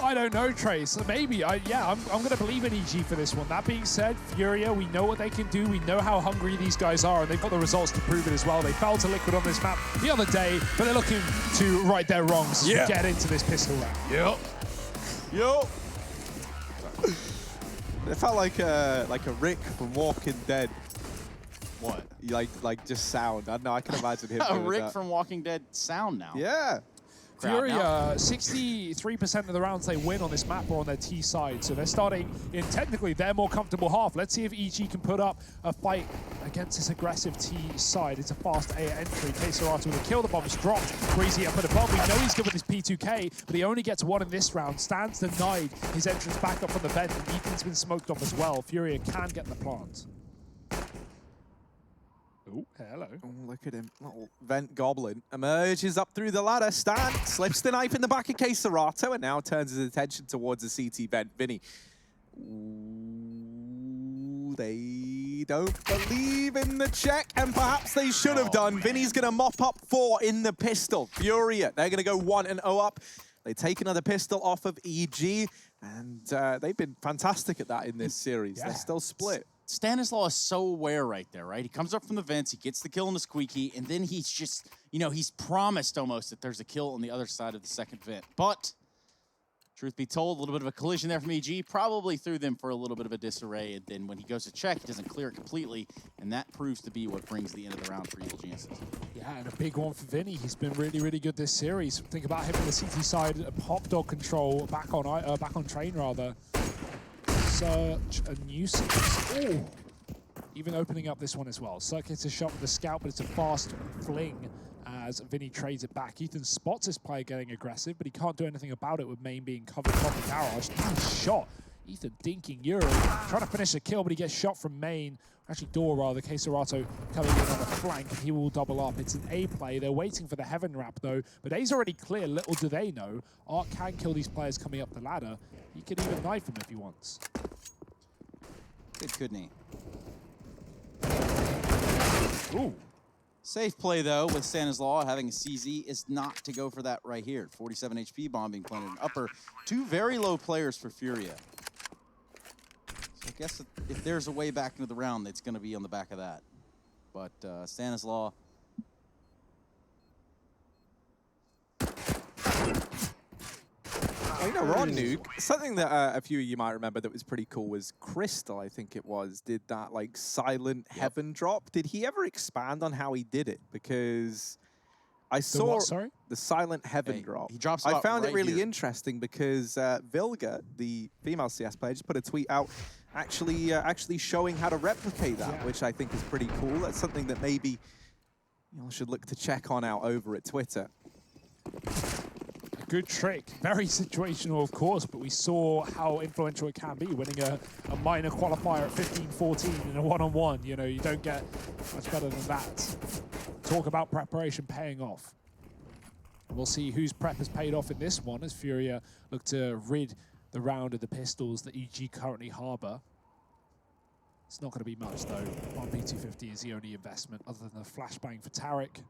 I don't know, Trace. Maybe. Yeah, I'm going to believe in EG for this one. That being said, FURIA, we know what they can do. We know how hungry these guys are, and they've got the results to prove it as well. They fell to Liquid on this map the other day, but they're looking to right their wrongs and get into this pistol round. Yo. It felt like a Rick from Walking Dead. What? Like just sound. I don't know. I can imagine him. A Rick from Walking Dead sound now. Yeah. FURIA, 63% of the rounds they win on this map are on their T side, so they're starting in technically their more comfortable half. Let's see if EG can put up a fight against this aggressive T side. It's a fast A entry. K-Serato with a kill. The bomb's dropped. Breezy up at above. We know he's good with his P2K, but he only gets one in this round. Stan's denied his entrance back up from the vent, and Ethan's been smoked off as well. FURIA can get the plant. Oh, hello. Oh, look at him. Little vent goblin. Emerges up through the ladder. Stan slips the knife in the back of K-Serato and now turns his attention towards the CT vent. Vinny. Ooh, they don't believe in the check, and perhaps they should have done. Vinny's going to mop up 4 in the pistol. FURIA, they're going to go 1-0 up. They take another pistol off of EG, and they've been fantastic at that in this series. They're still split. Stanislaw is so aware right there, right? He comes up from the vents, he gets the kill on the squeaky, and then he's just, you know, he's promised almost that there's a kill on the other side of the second vent. But, truth be told, a little bit of a collision there from EG probably threw them for a little bit of a disarray, and then when he goes to check, he doesn't clear it completely, and that proves to be what brings the end of the round for Evil Geniuses. Yeah, and a big one for Vinny. He's been really, really good this series. Think about him on the CT side, pop dog control, back on train rather. Such a nuisance. Ooh. Even opening up this one as well. Suck hits a shot with the scout, but it's a fast fling as Vinny trades it back. Ethan spots this player getting aggressive, but he can't do anything about it with main being covered from the garage. Nice shot. Ethan dinking Euro, trying to finish the kill, but he gets shot from main. Actually, door rather. K-Serato coming in on the flank, and he will double up. It's an A play. They're waiting for the Heaven Wrap, though. But A's already clear. Little do they know, Art can kill these players coming up the ladder. He can even knife them if he wants. Couldn't he? Ooh. Safe play, though, with Stanislaw having a CZ is not to go for that right here. 47 HP bomb being planted in upper. 2 very low players for FURIA. So I guess if there's a way back into the round, it's going to be on the back of that. But Stanislaw... You know, we're on Nuke. Something that a few of you might remember that was pretty cool was Crystal, I think it was, did that like silent heaven drop. Did he ever expand on how he did it? Because I saw the silent heaven drop. He drops. I found right it really here. interesting because Vilga, the female CS player, just put a tweet out actually showing how to replicate that, which I think is pretty cool. That's something that maybe you all should look to check on out over at Twitter. Good trick. Very situational, of course, but we saw how influential it can be, winning a minor qualifier at 15-14 in a one-on-one. You know, you don't get much better than that. Talk about preparation paying off. And we'll see whose prep has paid off in this one as FURIA look to rid the round of the pistols that EG currently harbor. It's not going to be much, though. 1P250 is the only investment other than the flashbang for Tarek.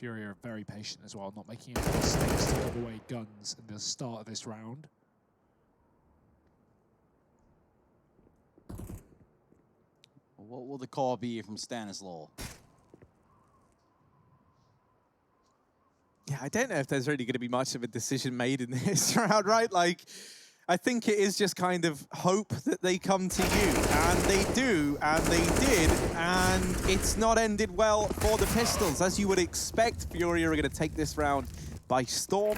FURIA are very patient as well, not making any mistakes to give away guns in the start of this round. What will the call be from Stanislaw? Yeah, I don't know if there's really going to be much of a decision made in this round, right? Like, I think it is just kind of hope that they come to you. And they do, and they did, and it's not ended well for the Pistols. As you would expect, FURIA are going to take this round by storm,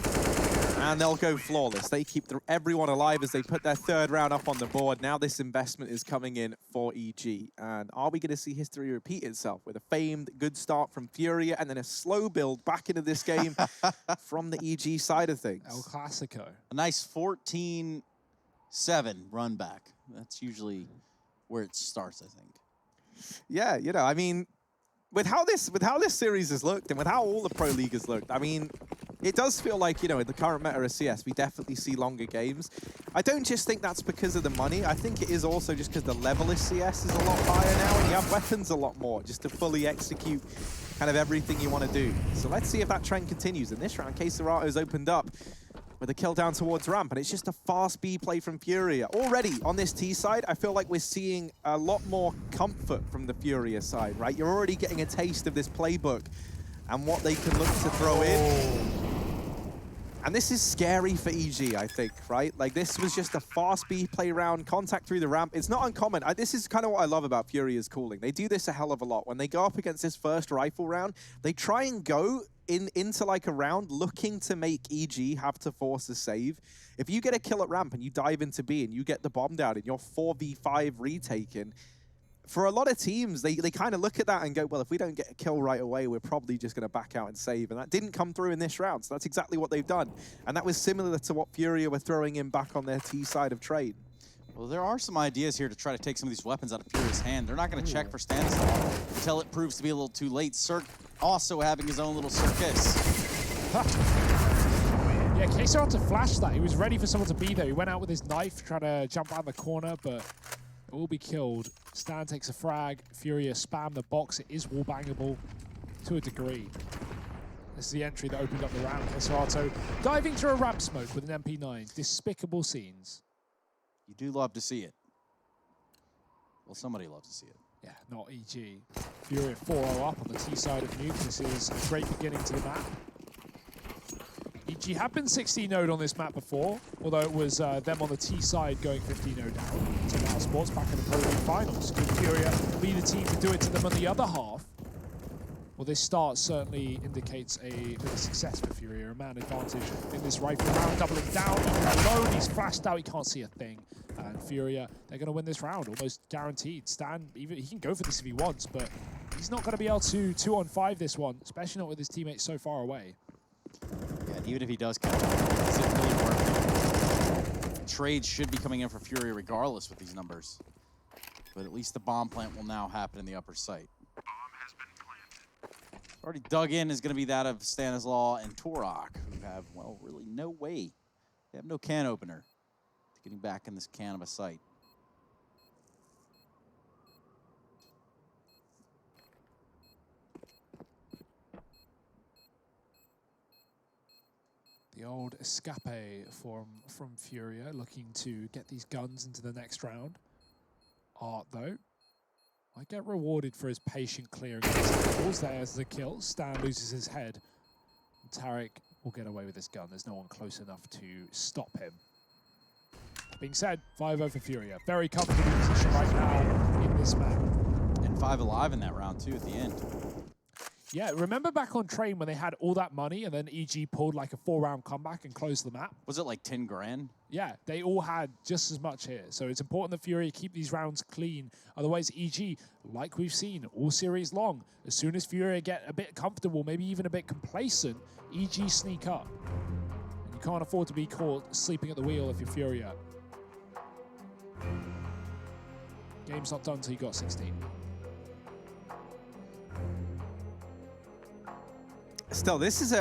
and they'll go flawless. They keep everyone alive as they put their 3rd round up on the board. Now this investment is coming in for EG. And are we going to see history repeat itself with a famed good start from FURIA and then a slow build back into this game from the EG side of things? El Clasico. A nice 14-7 run back. That's usually where it starts, I think. Yeah, you know, I mean, with how this series has looked and with how all the Pro League has looked, I mean, it does feel like, you know, in the current meta of CS, we definitely see longer games. I don't just think that's because of the money. I think it is also just because the level of CS is a lot higher now and you have weapons a lot more just to fully execute kind of everything you want to do. So let's see if that trend continues. In this round, Keserato's opened up with a kill down towards ramp, and it's just a fast B play from Furia. Already on this T side, I feel like we're seeing a lot more comfort from the Furia side, right? You're already getting a taste of this playbook and what they can look to throw in. And this is scary for EG, I think, right? Like, this was just a fast B play round, contact through the ramp. It's not uncommon. This is kind of what I love about Furia's calling. They do this a hell of a lot. When they go up against this first rifle round, they try and go into like a round looking to make EG have to force a save. If you get a kill at ramp and you dive into B and you get the bomb down and you're 4v5 retaken, for a lot of teams, they kind of look at that and go, well, if we don't get a kill right away, we're probably just going to back out and save. And that didn't come through in this round, so that's exactly what they've done. And that was similar to what Furia were throwing in back on their T side of trade. Well, there are some ideas here to try to take some of these weapons out of Furia's hand. They're not going to check for Stanislav until it proves to be a little too late. Cirque also having his own little circus. Yeah, Keserato flashed that. He was ready for someone to be there. He went out with his knife, trying to jump out the corner, but it will be killed. Stan takes a frag. Furia spam the box. It is wall-bangable to a degree. This is the entry that opened up the round. Keserato diving through a ramp smoke with an MP9. Despicable scenes. You do love to see it. Well, somebody loves to see it. Yeah, not EG. Furia 4-0 up on the T side of Nuke. This is a great beginning to the map. EG have been 16-0'd on this map before, although it was them on the T side going 15-0 down to FURIA Esports back in the Pro League finals. Could Furia be the team to do it to them on the other half? Well, this start certainly indicates a bit of success for Furia. A man advantage in this rifle round, doubling down. Alone, he's flashed out, he can't see a thing. And Furia, they're going to win this round, almost guaranteed. Stan, even he can go for this if he wants, but he's not going to be able to 2-on-5 this one, especially not with his teammates so far away. Yeah, and even if he does catch it, is it really worth it? Trades should be coming in for Furia regardless with these numbers. But at least the bomb plant will now happen in the upper site. Already dug in is going to be that of Stanislav and Torok, who have, well, really no way. They have no can opener to getting back in this can of a site. The old escape from Furia, looking to get these guns into the next round. Art, though, might get rewarded for his patient clearing. There's the kill. Stan loses his head. And Tarek will get away with this gun. There's no one close enough to stop him. That being said, 5-0 for Furia. Very comfortable position right now in this map. And 5 alive in that round, too, at the end. Yeah, remember back on Train when they had all that money and then EG pulled like a 4-round comeback and closed the map? Was it like 10 grand? Yeah, they all had just as much here. So it's important that Furia keep these rounds clean. Otherwise, EG, like we've seen all series long, as soon as Furia get a bit comfortable, maybe even a bit complacent, EG sneak up. And you can't afford to be caught sleeping at the wheel if you're Furia. Game's not done until you got 16. Still, this is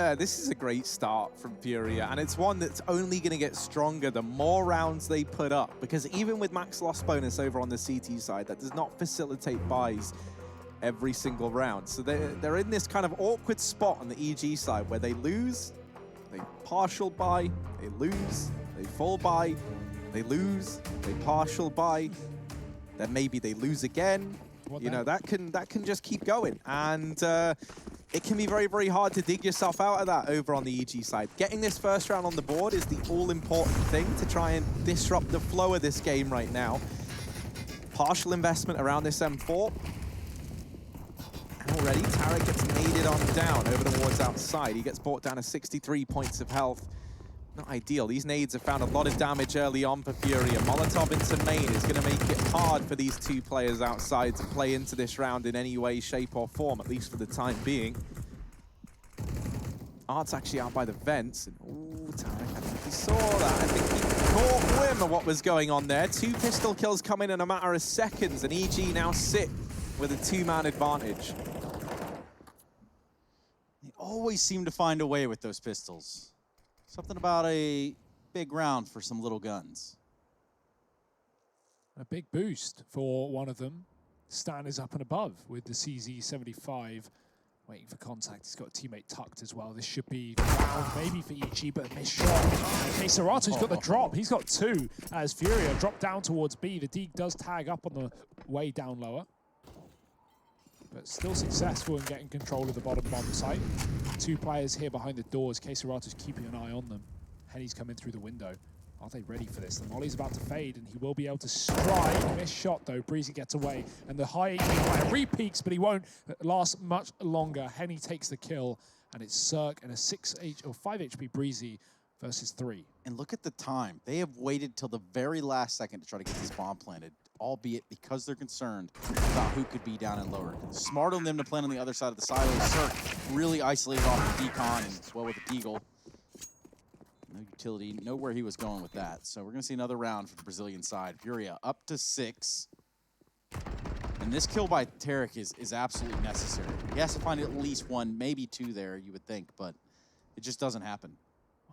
a great start from Furia, and it's one that's only going to get stronger the more rounds they put up, because even with max loss bonus over on the CT side, that does not facilitate buys every single round. So they're in this kind of awkward spot on the EG side where they lose, they partial buy, they lose, they full buy, they lose, they partial buy, then maybe they lose again. You know, that can just keep going, and it can be very, very hard to dig yourself out of that over on the EG side. Getting this first round on the board is the all-important thing to try and disrupt the flow of this game right now. Partial investment around this M4. And already, Tarek gets naded on down over towards outside. He gets brought down to 63 points of health. Not ideal. These nades have found a lot of damage early on for Furia. Molotov into main is going to make it hard for these two players outside to play into this round in any way, shape, or form, at least for the time being. Art's actually out by the vents. And, ooh, Tarek, I think he saw that. I think he caught whim of what was going on there. 2 pistol kills come in a matter of seconds, and EG now sit with a 2-man advantage. They always seem to find a way with those pistols. Something about a big round for some little guns. A big boost for one of them. Stan is up and above with the CZ75. Waiting for contact. He's got a teammate tucked as well. This should be round maybe for EG, but a missed shot. Okay, Serato's got the drop. He's got 2 as Furia dropped down towards B. The Deke does tag up on the way down lower, but still successful in getting control of the bottom bomb site. 2 players here behind the doors. Serato's keeping an eye on them. Henny's coming through the window. Are they ready for this? The molly's about to fade, and he will be able to strike. Missed shot, though. Breezy gets away, and the high HP player re-peaks, but he won't last much longer. Henny takes the kill, and it's Cirque and a 5 HP Breezy versus 3. And look at the time. They have waited till the very last second to try to get this bomb planted, albeit because they're concerned about who could be down and lower. Smart on them to plant on the other side of the silo. Cirque really isolated off the decon, and as well with the deagle. No utility, know where he was going with that. So we're going to see another round for the Brazilian side. Furia up to 6. And this kill by Tarek is absolutely necessary. He has to find at least 1, maybe 2 there, you would think, but it just doesn't happen.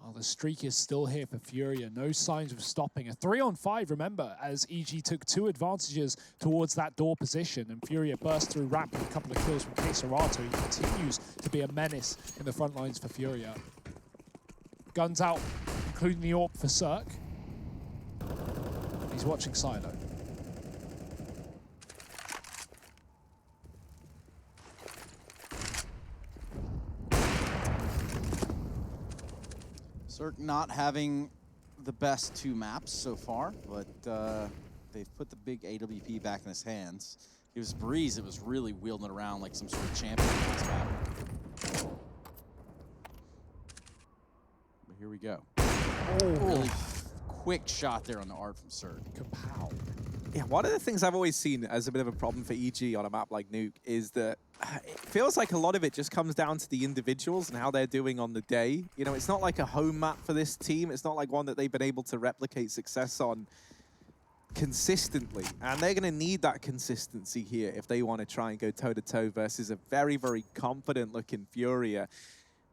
Well, the streak is still here for Furia. No signs of stopping. A 3-on-5, remember, as EG took 2 advantages towards that door position, and Furia burst through ramp with a couple of kills from Serato. He continues to be a menace in the front lines for Furia. Guns out, including the AWP for Cirque. He's watching Silo. Cirque not having the best 2 maps so far, but they've put the big AWP back in his hands. It was Breeze that was really wielding it around like some sort of champion on this map. Here we go. Oh, really quick shot there on the art from Cirque. Kapow. Yeah, one of the things I've always seen as a bit of a problem for EG on a map like Nuke is that it feels like a lot of it just comes down to the individuals and how they're doing on the day. You know, it's not like a home map for this team. It's not like one that they've been able to replicate success on consistently. And they're going to need that consistency here if they want to try and go toe-to-toe versus a very, very confident-looking Furia.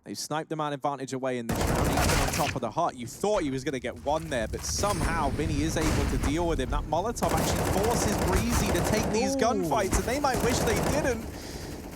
They've sniped the man advantage away in this round. He's been on top of the hut. You thought he was going to get 1 there, but somehow Vinny is able to deal with him. That Molotov actually forces Breezy to take these gunfights, and they might wish they didn't.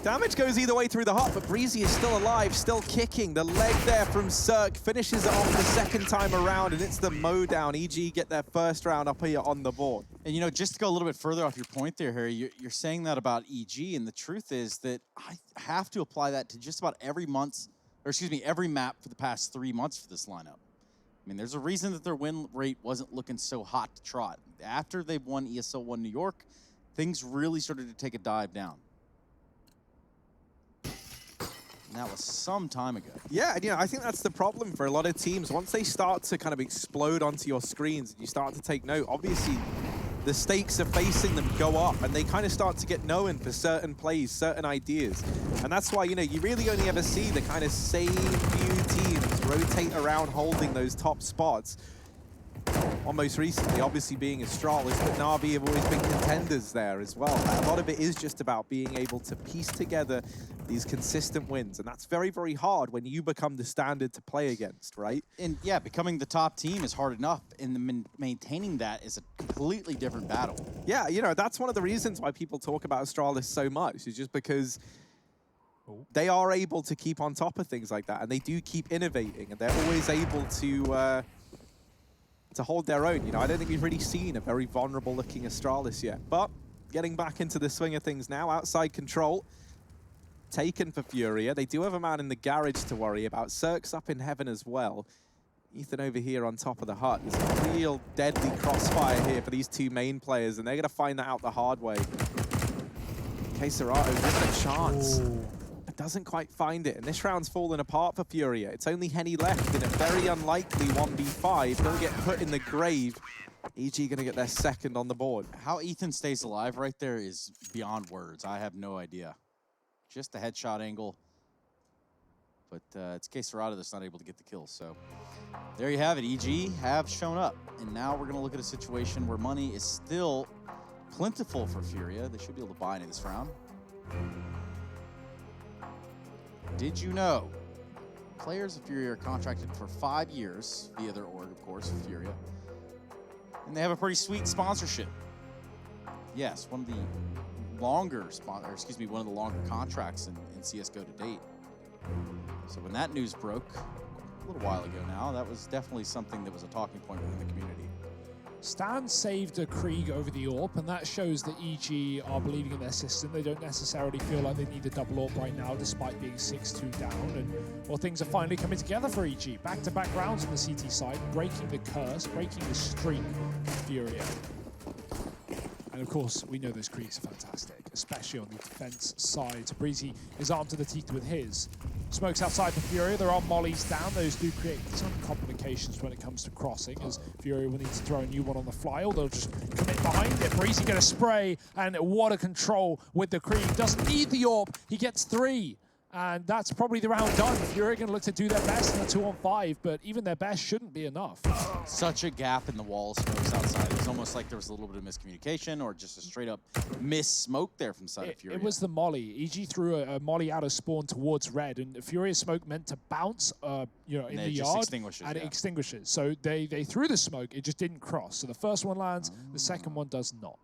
Damage goes either way through the hut, but Breezy is still alive, still kicking. The leg there from Cirque finishes it off the second time around, and it's the mow down. EG get their first round up here on the board. And, you know, just to go a little bit further off your point there, Harry, you're saying that about EG, and the truth is that I have to apply that to just about every map for the past 3 months for this lineup. I mean, there's a reason that their win rate wasn't looking so hot to trot. After they won ESL 1 New York, things really started to take a dive down. And that was some time ago. Yeah, and, you know, I think that's the problem for a lot of teams. Once they start to kind of explode onto your screens, and you start to take note, obviously the stakes of facing them go up, and they kind of start to get known for certain plays, certain ideas. And that's why, you know, you really only ever see the kind of same few teams rotate around holding those top spots. Well, most recently, obviously being Astralis, but Na'Vi have always been contenders there as well. A lot of it is just about being able to piece together these consistent wins, and that's very, very hard when you become the standard to play against, right? And yeah, becoming the top team is hard enough, and maintaining that is a completely different battle. Yeah, you know, that's one of the reasons why people talk about Astralis so much, is just because they are able to keep on top of things like that, and they do keep innovating, and they're always able to hold their own. You know, I don't think we've really seen a very vulnerable-looking Astralis yet, but getting back into the swing of things now, outside control taken for Furia. They do have a man in the garage to worry about. Cirque's up in heaven as well. Ethan over here on top of the hut. There's a real deadly crossfire here for these 2 main players, and they're going to find that out the hard way. Serato given a chance, but doesn't quite find it. And this round's fallen apart for Furia. It's only Henny left in a very unlikely 1v5. He'll get put in the grave. EG going to get their second on the board. How Ethan stays alive right there is beyond words. I have no idea. Just the headshot angle. But it's Serato that's not able to get the kill. So there you have it. EG have shown up. And now we're going to look at a situation where money is still plentiful for Furia. They should be able to buy into this round. Did you know players of Furia are contracted for 5 years via their org, of course, Furia. And they have a pretty sweet sponsorship. Yes, one of the longer one of the longer contracts in CSGO to date. So when that news broke a little while ago now, that was definitely something that was a talking point within the community. Stan saved a Krieg over the AWP, and that shows that EG are believing in their system. They don't necessarily feel like they need a double AWP right now, despite being 6-2 down. And, well, things are finally coming together for EG. Back-to-back rounds on the CT side, breaking the curse, breaking the streak of FURIA. And, of course, we know those Kriegs are fantastic, especially on the defense side. So Breezy is armed to the teeth with his. Smokes outside for FURIA. There are mollies down. Those do create some complications when it comes to crossing, as FURIA will need to throw a new one on the fly, or they'll just commit behind it. Breezy going to spray, and what a control with the Krieg. Doesn't need the AWP. He gets 3. And that's probably the round done. FURIA going to look to do their best in a 2-on-5, but even their best shouldn't be enough. Such a gap in the wall of smokes outside. It was almost like there was a little bit of miscommunication or just a straight up miss smoke there from side of FURIA. It was the molly. EG threw a molly out of spawn towards red, and FURIA smoke meant to bounce, you know, in the yard, and it extinguishes. So they threw the smoke, it just didn't cross. So the first one lands, the second one does not.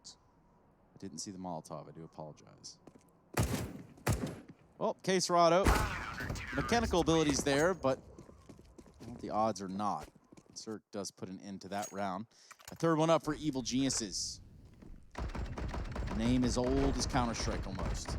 I didn't see the Molotov. I do apologize. Well, Caserado, mechanical abilities there, but well, the odds are not. Cirque does put an end to that round. A third one up for Evil Geniuses. Name as old as Counter-Strike almost.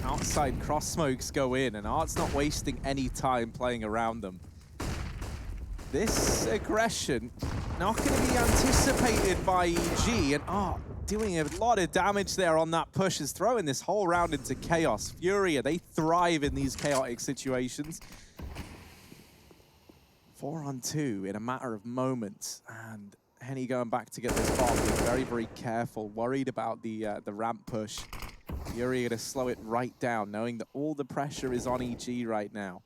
Outside cross smokes go in, and Art's not wasting any time playing around them. This aggression not going to be anticipated by EG, and Art doing a lot of damage there on that push, is throwing this whole round into chaos. FURIA, they thrive in these chaotic situations. 4-on-2 in a matter of moments, and Henny going back to get this bomb, being very, very careful, worried about the ramp push. FURIA to slow it right down, knowing that all the pressure is on EG right now.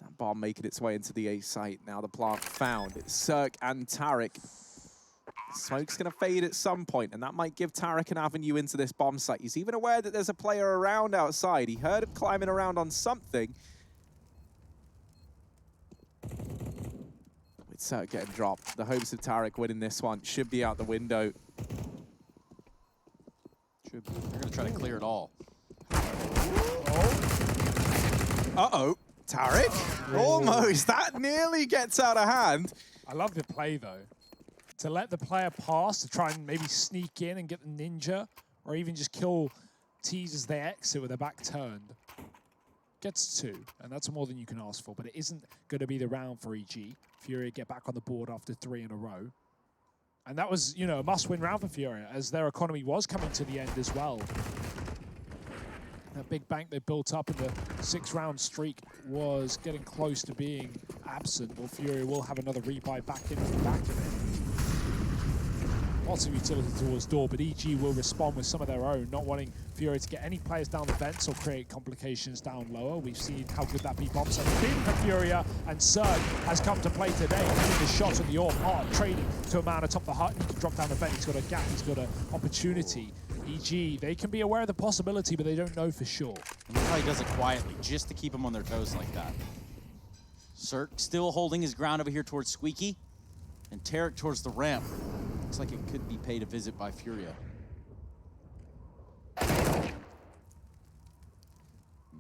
That bomb making its way into the A site. Now the plant found. It's Cirque and Tarek. Smoke's going to fade at some point, and that might give Tarek an avenue into this bomb site. He's even aware that there's a player around outside. He heard him climbing around on something. With Cirque getting dropped, the hopes of Tarek winning this one should be out the window. They're going to try to clear it all. Uh-oh. Tarek? Almost. That nearly gets out of hand. I love the play, though. To let the player pass, to try and maybe sneak in and get the ninja, or even just kill Tease as they exit with their back turned. Gets 2, and that's more than you can ask for, but it isn't going to be the round for EG. FURIA get back on the board after 3 in a row. And that was, you know, a must-win round for FURIA, as their economy was coming to the end as well. That big bank they built up in the 6-round streak was getting close to being absent. Well, FURIA will have another rebuy back in the back of it. Lots of utility towards door, but EG will respond with some of their own, not wanting FURIA to get any players down the vents or create complications down lower. We've seen how good that B-bomb set has been for FURIA, and Cirque has come to play today. Getting the shot at the AWP, Art trading to a man atop the hut. He can drop down the vent, he's got a gap, he's got an opportunity. EG, they can be aware of the possibility, but they don't know for sure. And look how he does it quietly, just to keep them on their toes like that. Cirque still holding his ground over here towards Squeaky, and Tarek towards the ramp. Looks like it could be paid a visit by FURIA. And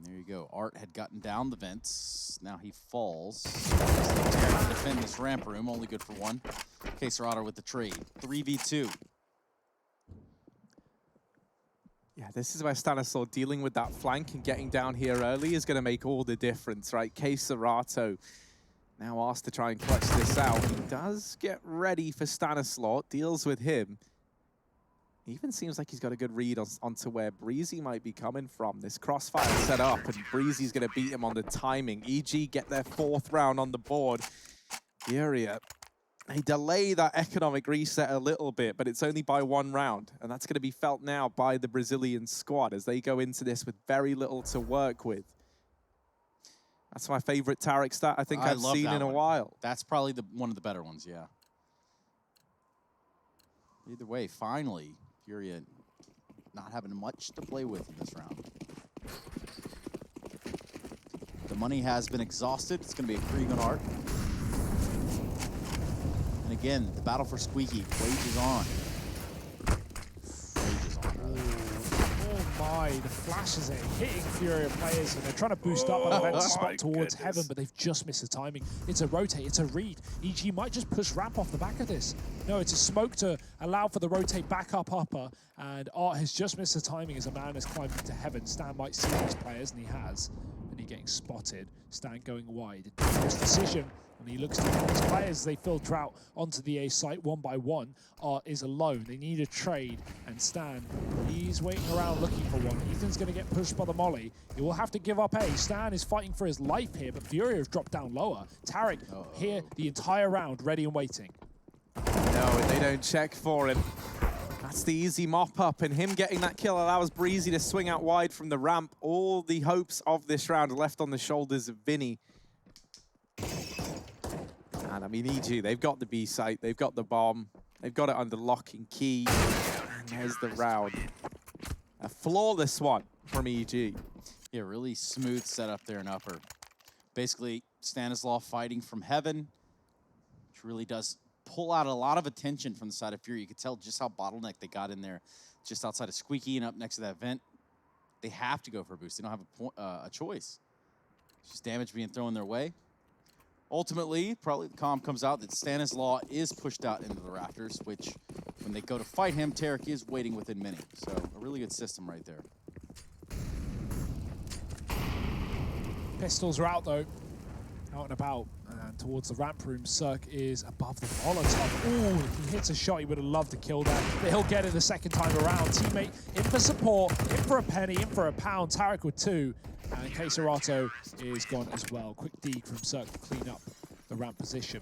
there you go. Art had gotten down the vents. Now he falls. Tarek to defend this ramp room, only good for 1. Caserado with the trade. 3v2. Yeah, this is where Stanislaw dealing with that flank and getting down here early is going to make all the difference, right? Caserado now asked to try and clutch this out. He does get ready for Stanislaw, deals with him. Even seems like he's got a good read onto where Breezy might be coming from. This crossfire set up, and Breezy's going to beat him on the timing. EG get their 4th round on the board. FURIA, they delay that economic reset a little bit, but it's only by 1 round. And that's going to be felt now by the Brazilian squad as they go into this with very little to work with. That's my favorite Tarek stat I think I've love seen that in a one. while. That's probably one of the better ones, yeah. Either way, finally, FURIA not having much to play with in this round. The money has been exhausted. It's going to be a Krieg on Art. And again, the battle for Squeaky wages on. Wages on, rather. Oh my, the flashes are hitting FURIA players, and they're trying to boost up an event spot towards heaven, but they've just missed the timing. It's a rotate, it's a read. EG might just push ramp off the back of this. No, it's a smoke to allow for the rotate back up upper, and Art has just missed the timing as a man has climbed into heaven. Stan might see these players, and he has. And he getting spotted. Stan going wide. A dangerous decision. And he looks to his players. They filter out onto the A site one by one. Art is alone. They need a trade. And Stan, he's waiting around looking for one. Ethan's going to get pushed by the molly. He will have to give up A. Stan is fighting for his life here, but FURIA have dropped down lower. Tarek here the entire round, ready and waiting. No, they don't check for him. That's the easy mop-up, and him getting that kill allows Breezy to swing out wide from the ramp. All the hopes of this round are left on the shoulders of Vinny. And I mean, EG, they've got the B site, they've got the bomb, they've got it under lock and key. And there's the round. A flawless one from EG. Yeah, really smooth setup there in upper. Basically, Stanislaw fighting from heaven, which really does pull out a lot of attention from the side of FURIA. You could tell just how bottlenecked they got in there, just outside of Squeaky and up next to that vent. They have to go for a boost. They don't have a choice. It's just damage being thrown their way. Ultimately, probably the comm comes out that Stanislaw is pushed out into the rafters, which when they go to fight him, Tarek is waiting within mini. So a really good system right there. Pistols are out though. Out and about. And towards the ramp room, Cirque is above the Molotov. Ooh, if he hits a shot, he would have loved to kill that. But he'll get it the second time around. Teammate in for support, in for a penny, in for a pound. Tarek with 2. And Caserato is gone as well. Quick deed from Cirque to clean up the ramp position.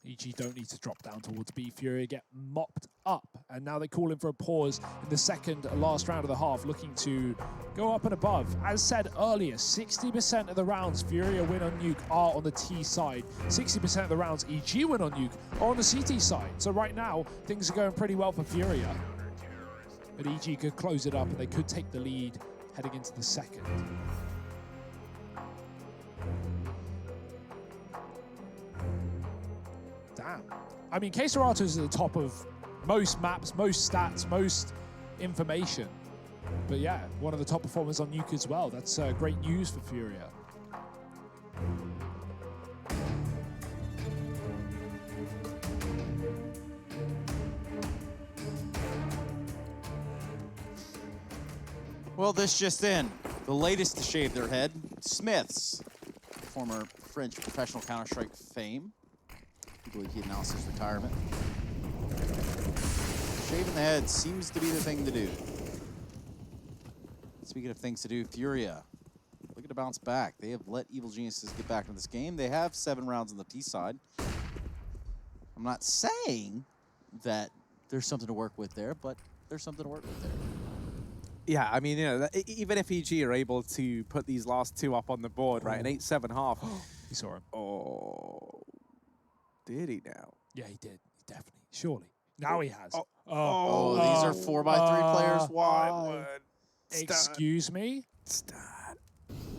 EG don't need to drop down towards B. FURIA get mopped up. And now they call in for a pause in the second last round of the half, looking to go up and above. As said earlier, 60% of the rounds FURIA win on Nuke are on the T side. 60% of the rounds EG win on Nuke are on the CT side. So right now, things are going pretty well for FURIA. But EG could close it up and they could take the lead heading into the second. Damn. I mean, Caserato is at the top of most maps, most stats, most information. But yeah, one of the top performers on Nuke as well. That's great news for FURIA. Well, this just in. The latest to shave their head, Smiths, former French professional Counter-Strike fame. I believe he announced his retirement. Shaving the head seems to be the thing to do. Speaking of things to do, FURIA looking to bounce back. They have let Evil Geniuses get back into this game. They have 7 rounds on the T side. I'm not saying that there's something to work with there, but there's something to work with there. Yeah, I mean, you know, even if EG are able to put these last 2 up on the board, right, an 8-7 half. He saw him. Oh, did he now? Yeah, he did. Definitely. Surely. Now he has. Oh, these are 4x3 players. Why? Excuse me? Stat.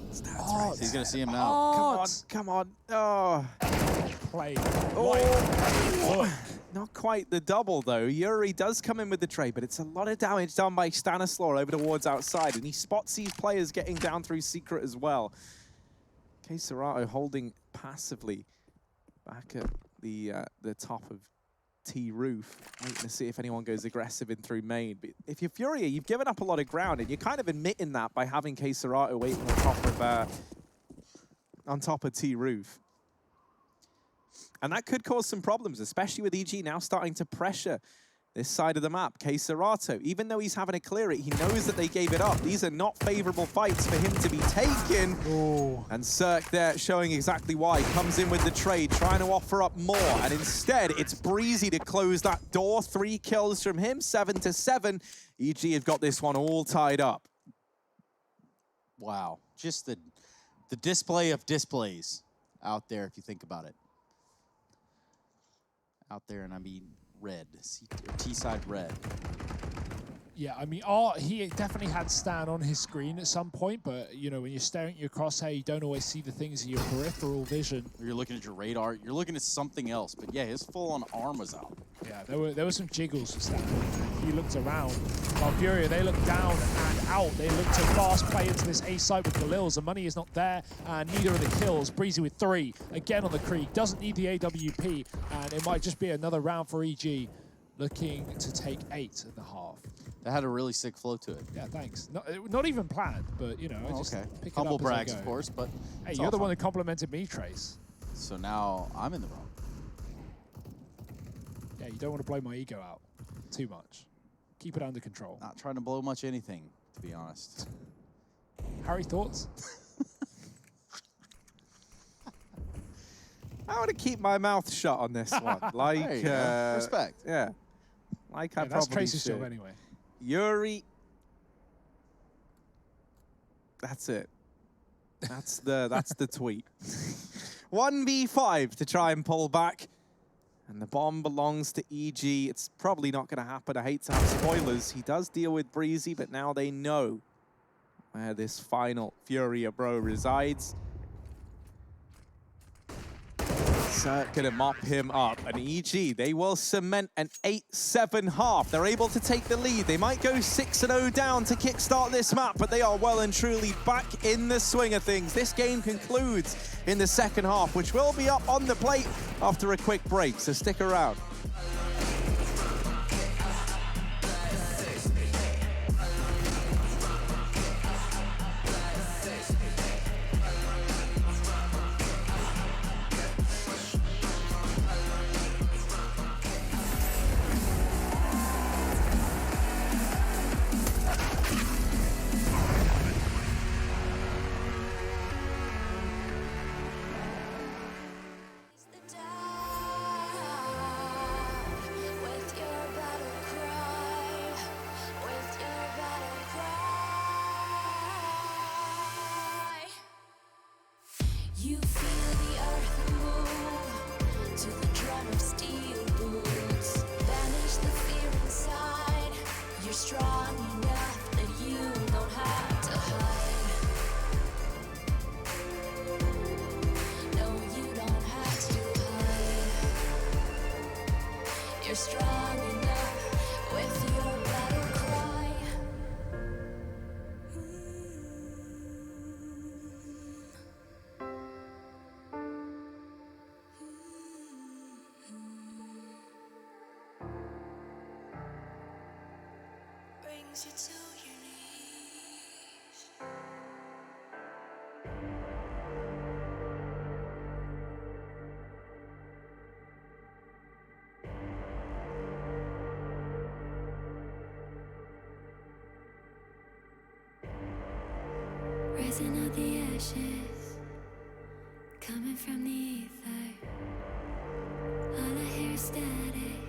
He's going to see him now. Come on. Oh. Play. Oh. Not quite the double, though. Yuri does come in with the trade, but it's a lot of damage done by Stanislaw over towards outside, and he spots these players getting down through secret as well. Caserato holding passively back at the top of T roof, waiting to see if anyone goes aggressive in through main. But if you're FURIA, you've given up a lot of ground, and you're kind of admitting that by having Caserato waiting on top of T roof. And that could cause some problems, especially with EG now starting to pressure this side of the map. Caserato, even though he's having to clear it, he knows that they gave it up. These are not favorable fights for him to be taken. Oh. And Cirque there showing exactly why. Comes in with the trade, trying to offer up more. And instead, it's Breezy to close that door. 3 kills from him, 7-7. EG have got this one all tied up. Wow. Just the the display of displays out there, if you think about it. Out there, and I mean red, T-side red. Yeah, I mean, he definitely had Stan on his screen at some point, but, you know, when you're staring at your crosshair, you don't always see the things in your peripheral vision. Or you're looking at your radar, you're looking at something else. But yeah, his full-on arm was out. Yeah, there were some jiggles for Stan. He looked around. While FURIA, they look down and out. They look to fast play into this A site with Galils. The money is not there, and neither are the kills. Breezy with 3, again on the creek. Doesn't need the AWP, and it might just be another round for EG, looking to take 8.5. That had a really sick flow to it. Yeah, thanks. Not even planned, but, you know, I just pick it Humble up as I brags, go. of course, but hey, you're the one that complimented me, Trace. So now I'm in the wrong. Yeah, you don't want to blow my ego out too much. Keep it under control. Not trying to blow much anything, to be honest. Harry, thoughts? I want to keep my mouth shut on this one. Like, respect. Yeah. Like I That's probably Trace's should. job anyway. Yuri. That's it. That's the tweet. 1v5 to try and pull back. And the bomb belongs to EG. It's probably not going to happen. I hate to have spoilers. He does deal with Breezy, but now they know where this final FURIA bro resides. Gonna mop him up, and EG, they will cement an 8-7 half. They're able to take the lead. They might go 6-0 down to kickstart this map, but they are well and truly back in the swing of things. This game concludes in the second half, which will be up on the plate after a quick break, so stick around. You feel the earth move to the drum of steel boots. Banish the fear inside. You're strong enough that you don't have to hide. No, you don't have to hide. You're strong enough with your battle cry. Brings you to your knees. Rising out the ashes, coming from the ether. All I hear is static.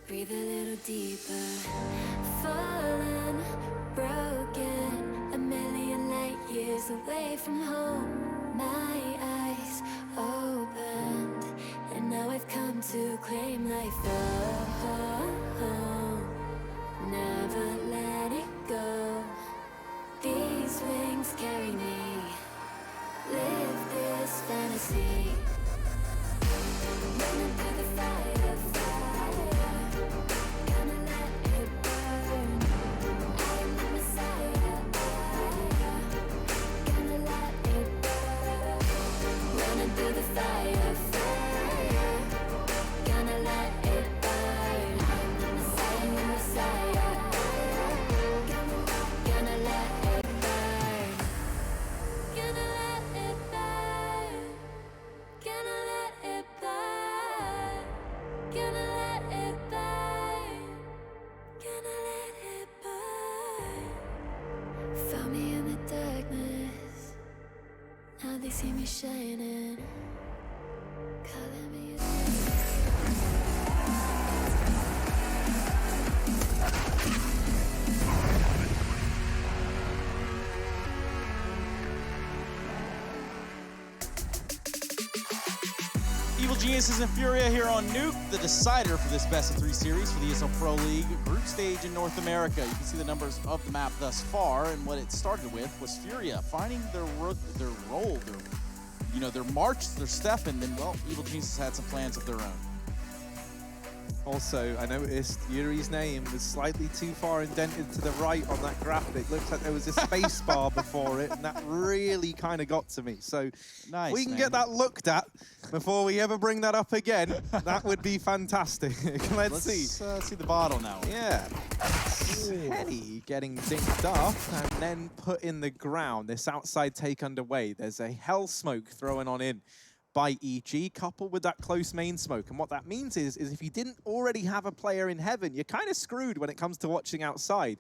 Breathe a little deeper. Fallen, broken, a million light years away from home. My eyes opened, and now I've come to claim life. Oh, never let it go. These wings carry me. Live this fantasy. Running through the fire, fire. Gonna let it burn. I am the Messiah. Gonna let it burn. Running through the fire, fire. Gonna let it burn. I am the Messiah, Gonna let it burn. Gonna let it burn. Gonna let it burn. Gonna let it burn. Gonna let it burn. Found me in the darkness. Now they see me shining. Calling me a Geniuses and Furia here on Nuke, the decider for this best of 3 series for the ESL Pro League group stage in North America. You can see the numbers of the map thus far, and what it started with was Furia finding their role, their march, their step, and then, well, Evil Geniuses had some plans of their own. Also, I noticed Yuri's name was slightly too far indented to the right on that graphic. Looks like there was a space bar before it, and that really kind of got to me. So Nice, we can man. get that looked at before we ever bring that up again. That would be fantastic. Let's see. See the bottle now. Yeah. Henny getting dinked up and then put in the ground. This outside take underway. There's a hell smoke thrown on in by EG, coupled with that close main smoke. And what that means is if you didn't already have a player in heaven, you're kind of screwed when it comes to watching outside.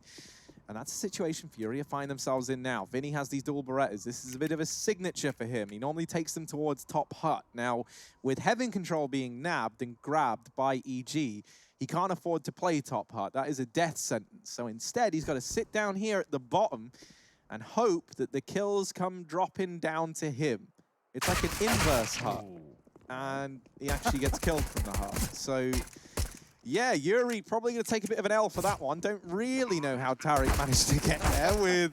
And that's a situation Furia find themselves in now. Vinny has these dual Berettas. This is a bit of a signature for him. He normally takes them towards top hut. Now, with heaven control being nabbed and grabbed by EG, he can't afford to play top hut. That is a death sentence. So instead, he's got to sit down here at the bottom and hope that the kills come dropping down to him. It's like an inverse hut, and he actually gets killed from the hut. So, yeah, Yuri probably going to take a bit of an L for that one. Don't really know how Tariq managed to get there with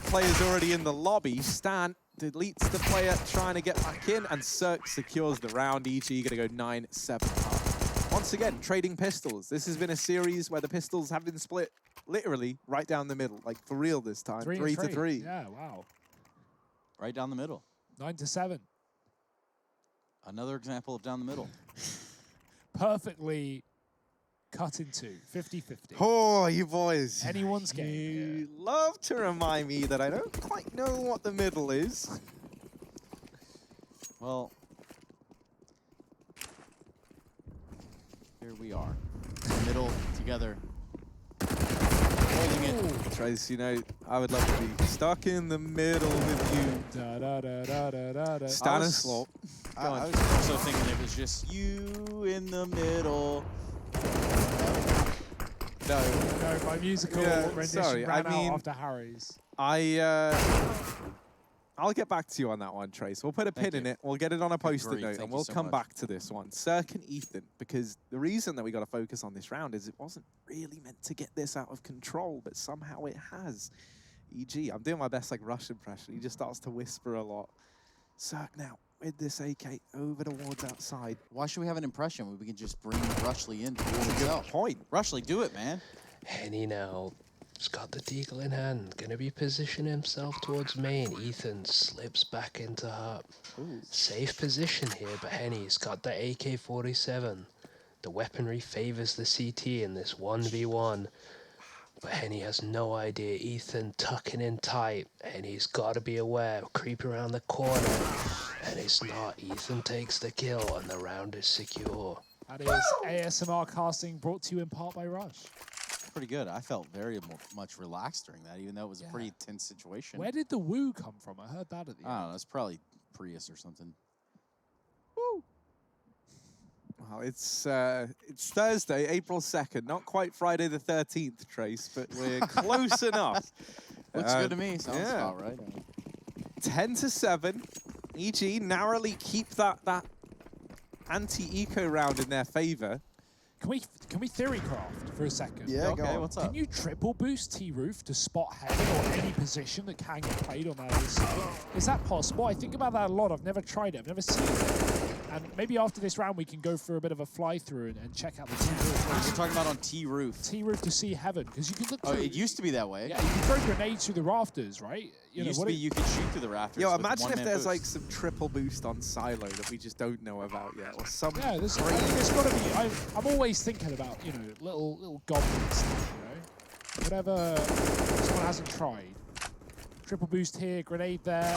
players already in the lobby. Stan deletes the player trying to get back in, and Cirque secures the round. EG going to go 9-7. Once again, trading pistols. This has been a series where the pistols have been split literally right down the middle, like for real this time. 3-3. Yeah, wow. Right down the middle. 9-7. Another example of down the middle. Perfectly cut into 50-50. Oh, you boys. Anyone's game. You love to remind me that I don't quite know what the middle is. Well, here we are. Middle, together. Holding it. Trace, you know, I would love to be stuck in the middle with you. Da, da, da, da, da, da, da. Stanislaw. I was also thinking it was just you in the middle. No. No, my musical rendition sorry, ran I mean, out after Harry's. I'll get back to you on that one, Trace. We'll put a pin in it. We'll get it on a post-it Agreed. note, Thank and you we'll so come much. back to this one. Cirque and Ethan, because the reason that we got to focus on this round is it wasn't really meant to get this out of control, but somehow it has. EG, I'm doing my best like Rush impression. He just starts to whisper a lot. Cirque now with this AK over towards outside. Why should we have an impression when we can just bring Rushley in to do it himself? Point. Rushley, do it, man. Henny now has got the deagle in hand, gonna be positioning himself towards main. Ethan slips back into hut. Safe position here, but Henny's got the AK-47. The weaponry favors the CT in this 1v1. But Henny has no idea. Ethan tucking in tight, and he's got to be aware, creep around the corner, and it's not. Ethan takes the kill, and the round is secure. That is ASMR casting brought to you in part by Rush. Pretty good. I felt very much relaxed during that, even though it was a pretty tense situation. Where did the woo come from? I heard that at the I end. don't know. It's probably Prius or something. Well, it's Thursday, April 2nd. Not quite Friday the 13th, Trace, but we're close enough. Looks good to me. Sounds yeah. about right. 10-7. EG narrowly keep that anti-eco round in their favor. Can we theory craft for a second? Yeah, Okay, go on. what's up? Can you triple boost T-Roof to spot heaven or any position that can get played on that AC? Is that possible? I think about that a lot. I've never tried it. I've never seen it. And maybe after this round, we can go for a bit of a fly-through and check out the T-Roof. You're talking about on T-Roof. T-Roof to see heaven, because you can look Oh, through... it used to be that way. Yeah, you can throw grenades through the rafters, right? It used to be you could shoot through the rafters. Yo, with imagine if one-man there's boost. like some triple boost on Silo that we just don't know about yet, or some. Yeah, there's got to be... I'm always thinking about, you know, little goblin stuff, you know? Whatever someone hasn't tried. Triple boost here, grenade there,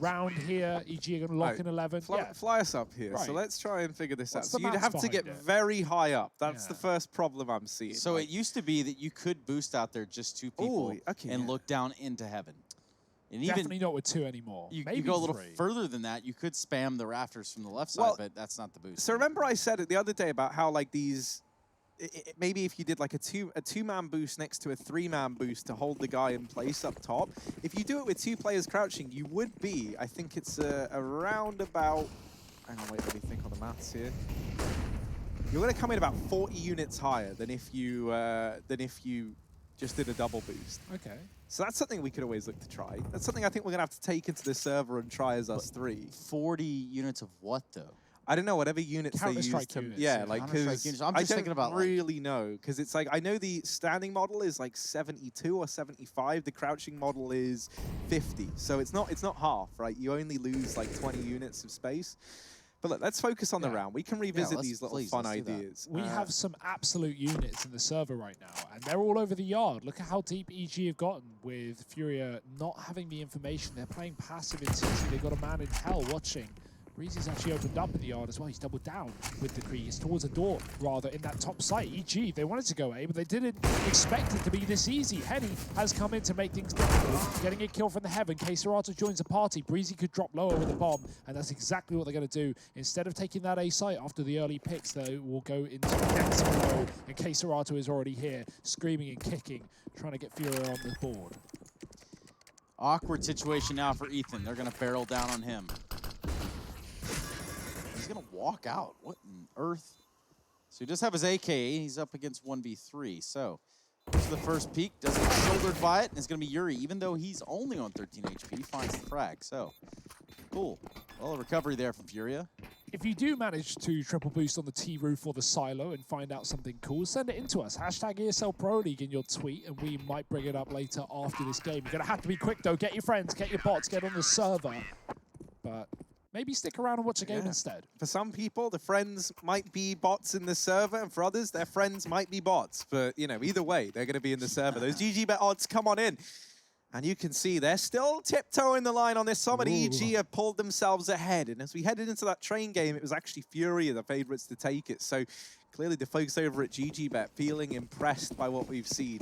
round here, EG are going to lock in 11. Fly us up here. Right. So let's try and figure this What's out. the So you'd maths have to get behind it? very high up. That's the Yeah. first problem I'm seeing. So Like, it used to be that you could boost out there just two people okay, and yeah. look down into heaven. And Definitely not with 2 anymore. you Maybe go a little 3. further than that. You could spam the rafters from the left side, Well, but that's not the boost. So remember I said it the other day about how like these, maybe if you did like a two-man boost next to a 3-man boost to hold the guy in place up top, if you do it with 2 players crouching, you would be, I think it's around about Hang on, wait, let me think on the maths here. You're going to come in about 40 units higher than if you just did a double boost. Okay. So that's something we could always look to try. That's something I think we're going to have to take into the server and try as us three. 40 units of what, though? I don't know, whatever units they use Counter-Strike to... units, yeah, yeah. like, Counter-Strike units. I'm I just thinking about, don't really know, because it's like, I know the standing model is like 72 or 75, the crouching model is 50, so it's not half, right? You only lose like 20 units of space. But look, let's focus on the round. We can revisit these little fun ideas. We have some absolute units in the server right now, and they're all over the yard. Look at how deep EG have gotten with Furia not having the information. They're playing passive in CT. They've got a man in hell watching. Breezy's actually opened up in the yard as well. He's doubled down with the Kree. He's towards a door, rather, in that top site. EG, they wanted to go A, but they didn't expect it to be this easy. Henny has come in to make things difficult, getting a kill from the heaven. Queserato joins the party. Breezy could drop lower with a bomb, and that's exactly what they're going to do. Instead of taking that A site after the early picks, they will go into next low, and Queserato is already here, screaming and kicking, trying to get Furia on the board. Awkward situation now for Ethan. They're going to barrel down on him. He's going to walk out. What on earth? So he does have his AK. He's up against 1v3. So this is the first peek. Doesn't get shouldered by it. And it's going to be Yuri. Even though he's only on 13 HP, he finds the frag. So cool. Well, a recovery there from Furia. If you do manage to triple boost on the T-roof or the silo and find out something cool, send it in to us. Hashtag ESL Pro League in your tweet, and we might bring it up later after this game. You're going to have to be quick, though. Get your friends, get your bots, get on the server. But maybe stick around and watch a game instead. For some people, the friends might be bots in the server, and for others, their friends might be bots. But, you know, either way, they're going to be in the server. Those GG bet odds, come on in. And you can see they're still tiptoeing the line on this summit. EG have pulled themselves ahead. And as we headed into that train game, it was actually Furia, the favorites to take it. So clearly the folks over at GGBet feeling impressed by what we've seen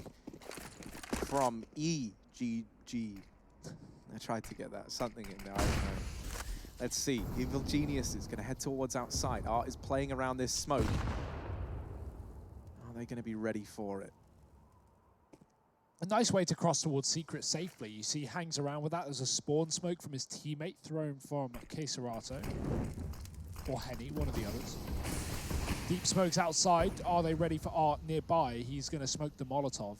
from EGG. I tried to get that something in there, I don't know. Let's see. Evil Genius is going to head towards outside. Art is playing around this smoke. Are they going to be ready for it? A nice way to cross towards Secret safely. You see he hangs around with that. There's a spawn smoke from his teammate thrown from Queserato. Or Henny, one of the others. Deep smokes outside. Are they ready for Art nearby? He's going to smoke the Molotov.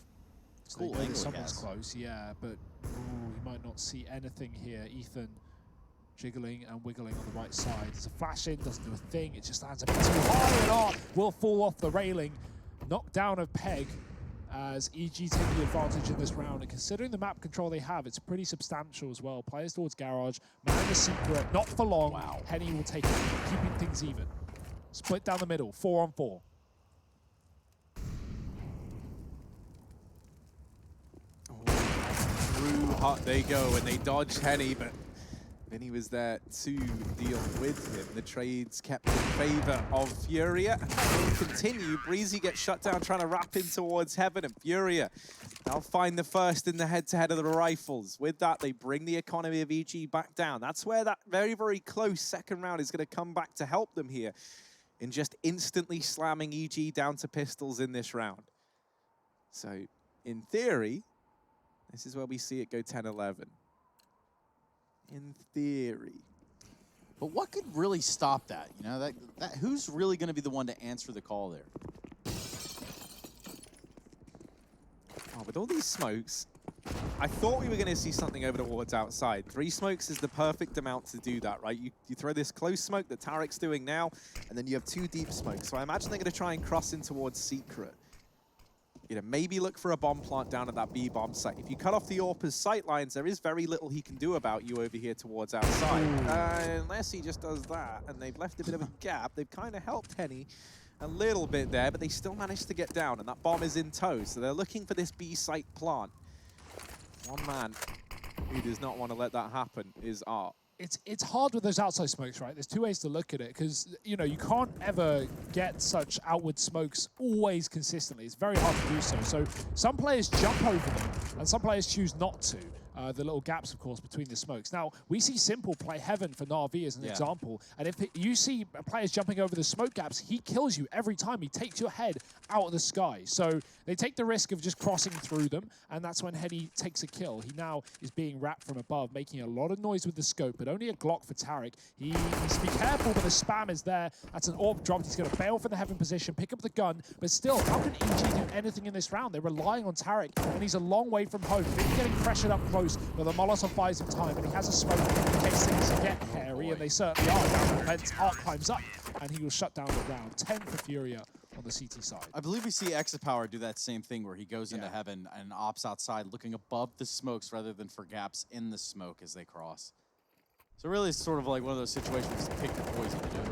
So Cool they know angle, someone's yes. close, yeah, but he might not see anything here. Ethan jiggling and wiggling on the right side. There's a flash in, doesn't do a thing. It just lands a bit too high, and Art will fall off the railing. Knocked down of Peg, as EG take the advantage in this round. And considering the map control they have, it's pretty substantial as well. Players towards Garage, man the Secret, not for long. Wow. Henny will take it, keeping things even. Split down the middle, 4-on-4. Through hot they go, and they dodge Henny, but Vinny was there to deal with him. The trade's kept in favor of Furia. Will continue. Breezy gets shut down, trying to wrap in towards Heaven, and Furia, they'll find the first in the head-to-head of the rifles. With that, they bring the economy of EG back down. That's where that very, very close second round is going to come back to help them here in just instantly slamming EG down to pistols in this round. So, in theory, this is where we see it go 10-11. In theory. But what could really stop that? You know, that who's really going to be the one to answer the call there? Oh, with all these smokes, I thought we were going to see something over towards outside. 3 smokes is the perfect amount to do that, right? You throw this close smoke that Tarek's doing now, and then you have 2 deep smokes. So I imagine they're going to try and cross in towards Secret. You know, maybe look for a bomb plant down at that B bomb site. If you cut off the AWP's sight lines, there is very little he can do about you over here towards outside. Unless he just does that, and they've left a bit of a gap. They've kind of helped Henny a little bit there, but they still managed to get down, and that bomb is in tow. So they're looking for this B site plant. One man who does not want to let that happen is Art. It's hard with those outside smokes, right? There's 2 ways to look at it, because, you know, you can't ever get such outward smokes always consistently. It's very hard to do so. So some players jump over them, and some players choose not to. the little gaps, of course, between the smokes. Now, we see Simple play Heaven for Na'Vi as an example, and if you see players jumping over the smoke gaps, he kills you every time. He takes your head out of the sky. So they take the risk of just crossing through them, and that's when Henny takes a kill. He now is being wrapped from above, making a lot of noise with the scope, but only a Glock for Tariq. He needs to be careful, but the spam is there. That's an AWP dropped. He's going to bail for the Heaven position, pick up the gun, but still, how can EG do anything in this round? They're relying on Tariq, and he's a long way from home. He's getting pressured up close, but the Molotov buys him time, and he has a smoke in case things get hairy, and they certainly are. Down the fence, Arc climbs up, and he will shut down the round. 10 for FURIA on the CT side. I believe we see Exapower do that same thing where he goes into Heaven and opts outside, looking above the smokes rather than for gaps in the smoke as they cross. So really, it's sort of like one of those situations, pick your poison to do it.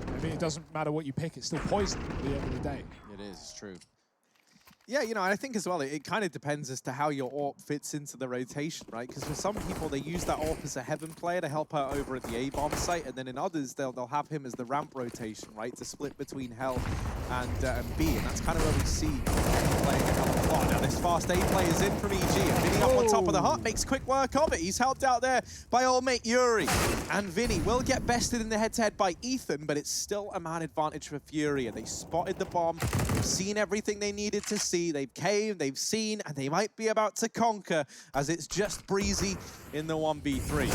I mean, it doesn't matter what you pick, it's still poison at the end of the day. It is, it's true. Yeah, you know, I think as well, it kind of depends as to how your AWP fits into the rotation, right? Because for some people, they use that AWP as a Heaven player to help out over at the A-bomb site, and then in others, they'll have him as the ramp rotation, right? To split between Hell and B, and that's kind of where we see playing a hell of a lot. Now, this fast A play is in from EG, and Vinny up on top of the hut, makes quick work of it. He's helped out there by old mate Yuri, and Vinny will get bested in the head-to-head by Ethan, but it's still a man advantage for FURIA. They spotted the bomb, they've seen everything they needed to see. They've caved, they've seen, and they might be about to conquer as it's just Breezy in the 1v3.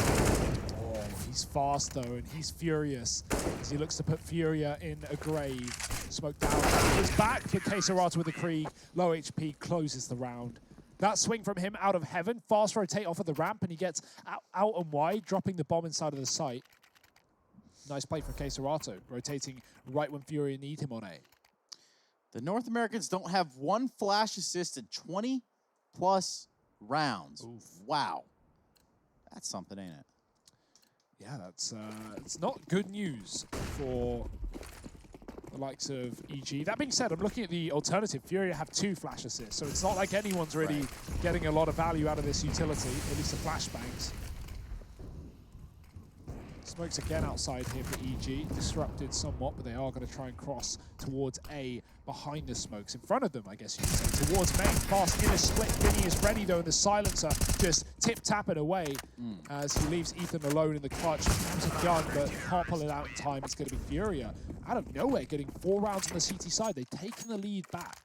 Oh, he's fast though, and he's furious as he looks to put FURIA in a grave. Smoke down, he's back, but Kesarata with the Krieg, low HP, closes the round. That swing from him out of Heaven, fast rotate off of the ramp, and he gets out and wide, dropping the bomb inside of the site. Nice play from Kesarata, rotating right when FURIA need him on A. The North Americans don't have one flash assist in 20+ rounds. Oof. Wow. That's something, ain't it? Yeah, that's it's not good news for the likes of EG. That being said, I'm looking at the alternative. FURIA have 2 flash assists, so it's not like anyone's really getting a lot of value out of this utility, at least the flashbangs. Smokes again outside here for EG, disrupted somewhat, but they are going to try and cross towards A behind the smokes. In front of them, I guess you could say, towards main. Fast inner split. Vinny is ready though, and the silencer just tip-tapping away as he leaves Ethan alone in the clutch. Has a gun, but can't pull it out in time. It's going to be FURIA out of nowhere, getting 4 rounds on the CT side. They've taken the lead back.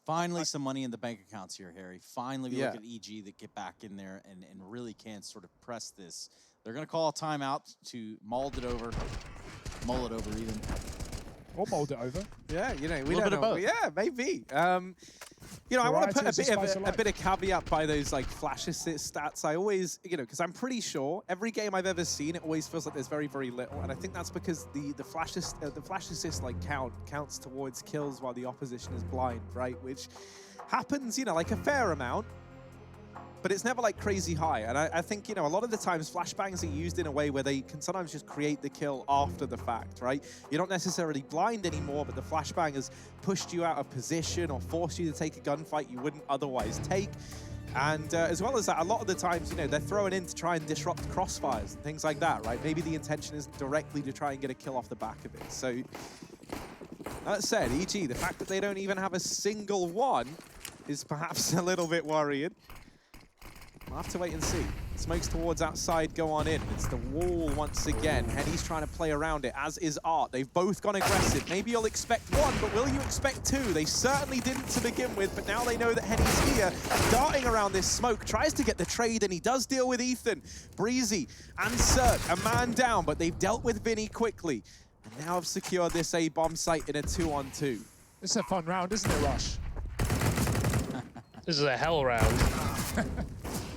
Finally, some money in the bank accounts here, Harry. Finally, we look at EG that get back in there and really can sort of press this. They're going to call a timeout to mull it over even. Or mold it over. Yeah, you know, we don't don't know. both. Yeah, maybe. You know, I want to put a bit of caveat by those like flash assist stats. I always, you know, because I'm pretty sure every game I've ever seen, it always feels like there's very, very little, and I think that's because the flash assist like counts towards kills while the opposition is blind, right? Which happens, you know, like a fair amount. But it's never like crazy high. And I think, you know, a lot of the times flashbangs are used in a way where they can sometimes just create the kill after the fact, right? You're not necessarily blind anymore, but the flashbang has pushed you out of position or forced you to take a gunfight you wouldn't otherwise take. And as well as that, a lot of the times, you know, they're throwing in to try and disrupt crossfires and things like that, right? Maybe the intention isn't directly to try and get a kill off the back of it. So that said, EG, the fact that they don't even have a single one is perhaps a little bit worrying. We'll have to wait and see. Smokes towards outside, go on in. It's the wall once again. Henny's trying to play around it, as is Art. They've both gone aggressive. Maybe you'll expect 1, but will you expect 2? They certainly didn't to begin with, but now they know that Henny's here. Darting around this smoke, tries to get the trade, and he does deal with Ethan. Breezy and Cirque, a man down, but they've dealt with Vinny quickly. And now have secured this A-bomb site in a 2-on-2. This is a fun round, isn't it, Rush? This is a hell round.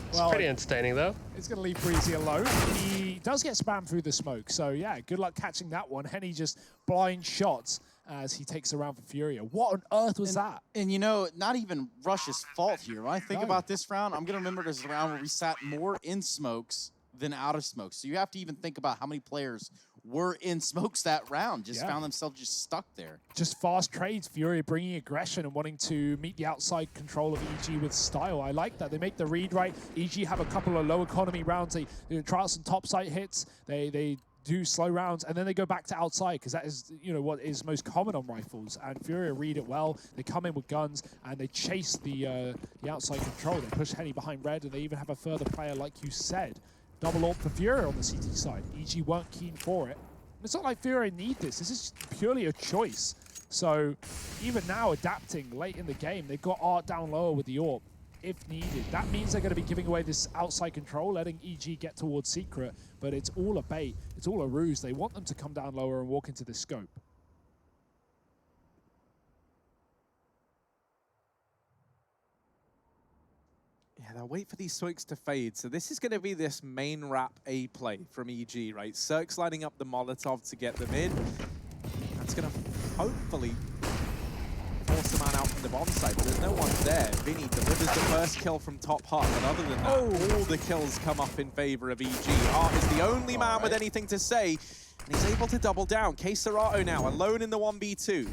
It's Well, pretty entertaining, though. It's going to leave Breezy alone. He does get spammed through the smoke, so yeah, good luck catching that one. Henny just blind shots as he takes around for FURIA. What on earth was that? And you know, not even Rush's fault here. When I think about this round, I'm going to remember it as a round where we sat more in smokes than out of smokes. So you have to even think about how many players were in smokes that round, just found themselves just stuck there. Just fast trades, FURIA bringing aggression and wanting to meet the outside control of EG with style. I like that. They make the read right. EG have a couple of low economy rounds. They try out some top site hits. They do slow rounds, and then they go back to outside, because that is, you know, what is most common on rifles. And FURIA read it well. They come in with guns, and they chase the outside control. They push Henny behind red, and they even have a further player, like you said. Double AWP for FURIA on the CT side. EG weren't keen for it. It's not like FURIA need this. This is purely a choice. So even now, adapting late in the game, they've got Art down lower with the AWP if needed. That means they're going to be giving away this outside control, letting EG get towards Secret, but it's all a bait. It's all a ruse. They want them to come down lower and walk into the scope. Yeah, they'll wait for these smokes to fade. So this is going to be this main wrap A play from EG, right? Cirque's lining up the Molotov to get them in. That's going to hopefully force a man out from the bomb side, but there's no one there. Vinny delivers the first kill from top hut, but other than that, all the kills come up in favor of EG. Art is the only man with anything to say, and he's able to double down. K-Serato now alone in the 1v2.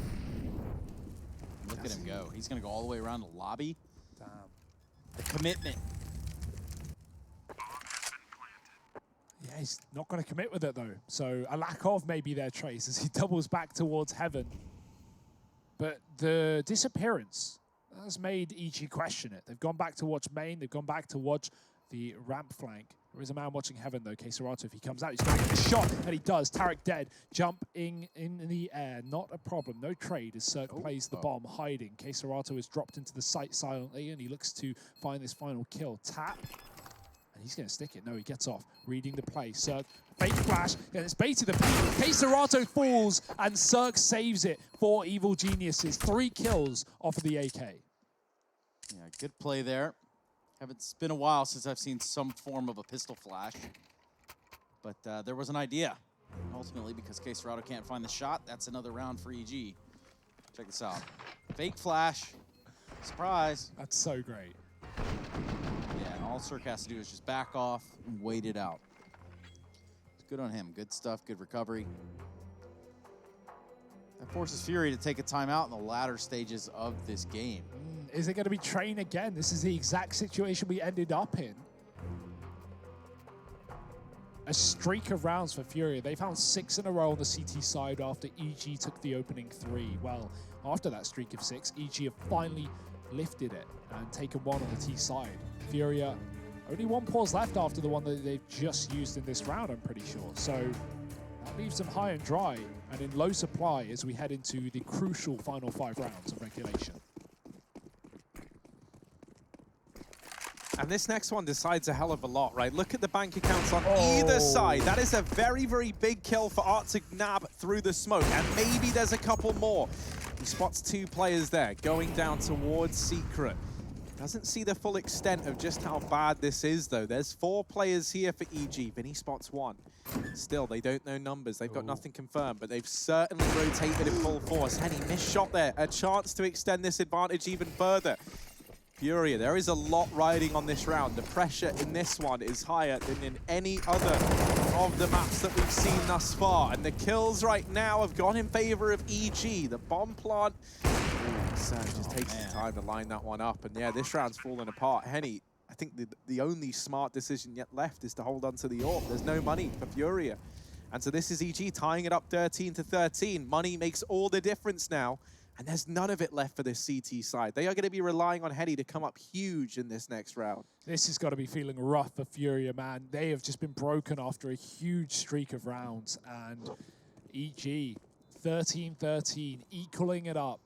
Look at him go. He's going to go all the way around the lobby. Damn. The commitment. Yeah, he's not going to commit with it, though. So a lack of maybe their trace as he doubles back towards heaven. But the disappearance has made EG question it. They've gone back to watch main. They've gone back to watch the ramp flank. There is a man watching heaven, though. K-Serato, if he comes out, he's going to get a shot. And he does. Tarek dead. Jumping in the air. Not a problem. No trade as Cirque plays the bomb, hiding. K-Serato is dropped into the site silently, and he looks to find this final kill. Tap. And he's going to stick it. No, he gets off. Reading the play. Cirque, fake flash. And it's baited the K-Serato falls, and Cirque saves it for Evil Geniuses. 3 kills off of the AK. Yeah, good play there. It's been a while since I've seen some form of a pistol flash. But there was an idea. Ultimately, because K-Serato can't find the shot, that's another round for EG. Check this out. Fake flash. Surprise. That's so great. Yeah, and all Cirque has to do is just back off and wait it out. It's good on him. Good stuff, good recovery. That forces FURIA to take a timeout in the latter stages of this game. Is it going to be Train again? This is the exact situation we ended up in. A streak of rounds for FURIA. They found 6 in a row on the CT side after EG took the opening 3. Well, after that streak of 6, EG have finally lifted it and taken 1 on the T side. FURIA, only 1 pause left after the one that they've just used in this round, I'm pretty sure. So that leaves them high and dry and in low supply as we head into the crucial final 5 rounds of regulation. And this next one decides a hell of a lot, right? Look at the bank accounts on either side. That is a very, very big kill for Art to nab through the smoke. And maybe there's a couple more. He spots 2 players there going down towards Secret. Doesn't see the full extent of just how bad this is, though. There's 4 players here for EG. Vinny spots 1. Still, they don't know numbers. They've got nothing confirmed, but they've certainly rotated in full force. Henny, missed shot there. A chance to extend this advantage even further. FURIA, there is a lot riding on this round. The pressure in this one is higher than in any other of the maps that we've seen thus far. And the kills right now have gone in favor of EG. The bomb plant, just takes some time to line that one up. And yeah, this round's falling apart. Henny, I think the only smart decision yet left is to hold on to the AWP. There's no money for FURIA. And so this is EG tying it up 13-13. Money makes all the difference now. And there's none of it left for this CT side. They are going to be relying on Henny to come up huge in this next round. This has got to be feeling rough for FURIA, man. They have just been broken after a huge streak of rounds. And EG, 13-13, equaling it up.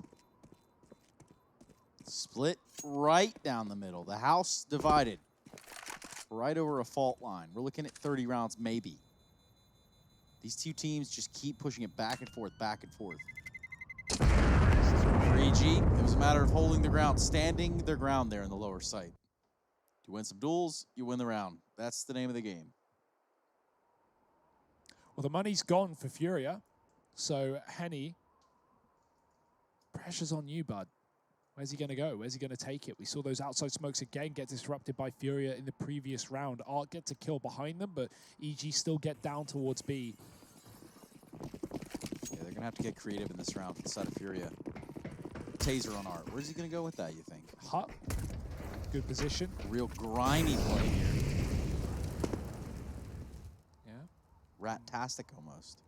Split right down the middle. The house divided. Right over a fault line. We're looking at 30 rounds, maybe. These 2 teams just keep pushing it back and forth, back and forth. For EG, it was a matter of holding the ground, standing their ground there in the lower site. You win some duels, you win the round. That's the name of the game. Well, the money's gone for FURIA. So, Henny, pressure's on you, bud. Where's he going to go? Where's he going to take it? We saw those outside smokes again get disrupted by FURIA in the previous round. Art gets a kill behind them, but EG still get down towards B. Yeah, they're going to have to get creative in this round for the side of FURIA. Taser on Art. Where's he going to go with that, you think? Hut. Good position. A real grimy play here. Yeah. rat-tastic almost.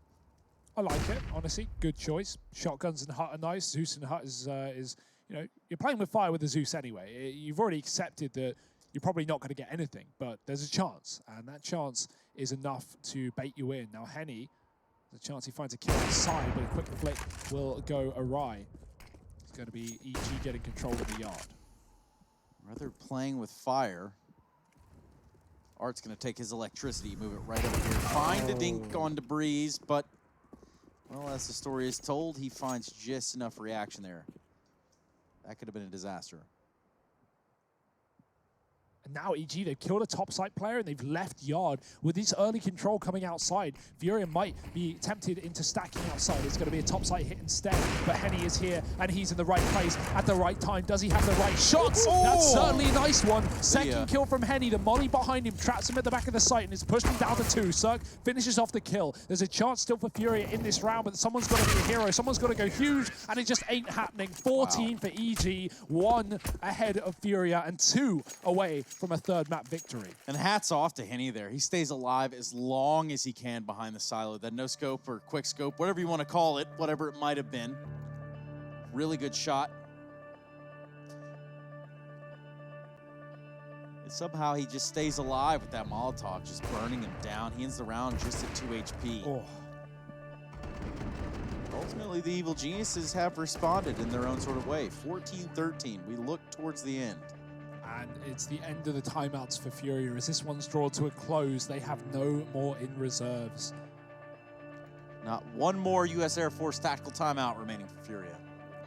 I like it, honestly. Good choice. Shotguns and Hut are nice. Zeus and Hut is you know, you're playing with fire with the Zeus anyway. You've already accepted that you're probably not going to get anything, but there's a chance, and that chance is enough to bait you in. Now, Henny, there's a chance he finds a kill outside, but a quick flick will go awry. It's going to be EG getting control of the yard. Rather playing with fire, Art's going to take his electricity, move it right over here, find a dink on Debris, but, well, as the story is told, he finds just enough reaction there. That could have been a disaster. And now EG, they've killed a top site player and they've left yard. With this early control coming outside, FURIA might be tempted into stacking outside. It's going to be a top site hit instead. But Henny is here and he's in the right place at the right time. Does he have the right shots? Oh! That's certainly a nice one. Second kill from Henny. The molly behind him traps him at the back of the site and is pushed him down to 2. Cirque finishes off the kill. There's a chance still for FURIA in this round, but someone's got to be a hero. Someone's got to go huge, and it just ain't happening. 14 for EG, 1 ahead of FURIA, and 2 away from a third map victory. And hats off to Henny there. He stays alive as long as he can behind the silo. That no scope or quick scope, whatever you want to call it, whatever it might have been. Really good shot. And somehow he just stays alive with that Molotov, just burning him down. He ends the round just at 2 HP. Oh. Ultimately, the Evil Geniuses have responded in their own sort of way. 14-13. We look towards the end. And it's the end of the timeouts for FURIA. As this one's drawn to a close, they have no more in reserves. Not one more U.S. Air Force tactical timeout remaining for FURIA.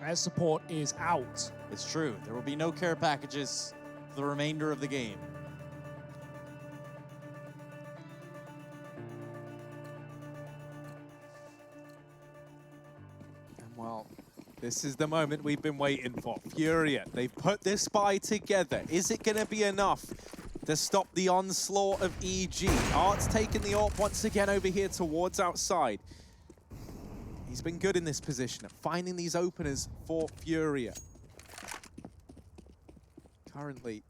Air support is out. It's true. There will be no care packages for the remainder of the game. And well, this is the moment we've been waiting for. FURIA, they've put this spy together. Is it going to be enough to stop the onslaught of EG? Art's taking the AWP once again over here towards outside. He's been good in this position at finding these openers for FURIA. Currently,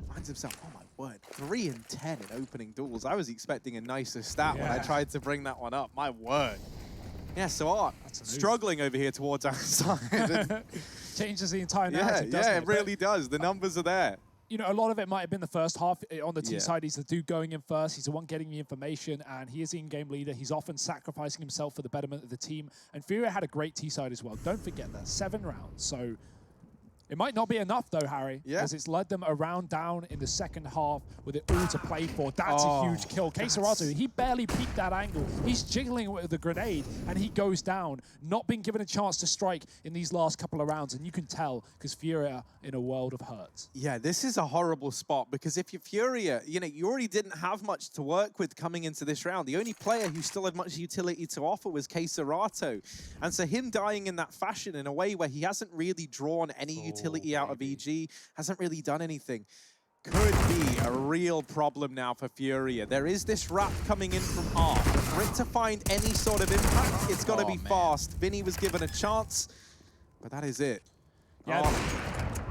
finds himself, oh my word, 3 and 10 in opening duels. I was expecting a nicer stat when I tried to bring that one up. My word. Yeah, so Art struggling over here towards outside. Changes the entire narrative, doesn't it? Yeah, it really does. The numbers are there. You know, a lot of it might have been the first half. On the T side, he's the dude going in first. He's the one getting the information, and he is the in-game leader. He's often sacrificing himself for the betterment of the team. And FURIA had a great T side as well. Don't forget that. 7 rounds. So it might not be enough, though, Harry, as it's led them around down in the second half with it all to play for. That's a huge kill. Queserato, he barely peeked that angle. He's jiggling with the grenade, and he goes down, not being given a chance to strike in these last couple of rounds. And you can tell, because FURIA in a world of hurt. Yeah, this is a horrible spot, because if you're FURIA, you know, you already didn't have much to work with coming into this round. The only player who still had much utility to offer was Queserato. And so him dying in that fashion, in a way where he hasn't really drawn any utility out of EG, hasn't really done anything, could be a real problem now for FURIA. There is this wrap coming in from Art. For it to find any sort of impact, it's got to be fast. Vinny was given a chance, but that is it. Yeah.